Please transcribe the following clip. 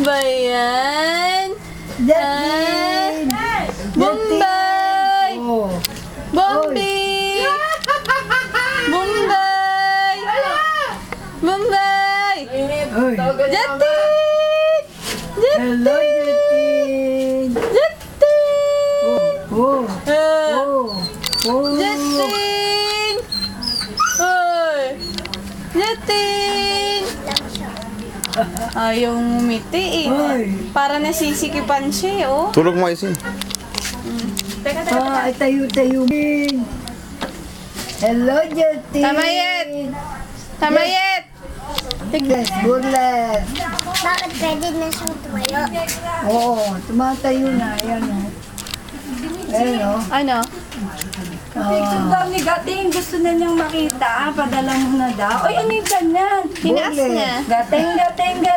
ba yan? Justin! Bombay! Oh. Bombay! Bombay! Bombay! Oy. Justin! Hello, Justin! Justin! Oh. Oh. Oh. Justin! Oy! Justin! Ayaw ngumiti eh. Oy. Para nasisikipan siya eh, oh. Tulog mo isin. Ah, tayo-tayo. Hello, Justin! Tamayet! Tamayet! Burles, burles. Bakit pwede na siyang tumayo? Oo, tumatayo na. Ayan o. Ayan o. Ano? Picture daw ni Gating, gusto na niyang makita. Padala mo na daw. Ay, ano yung ganyan? Tinaas niya. Gating, gating, gating.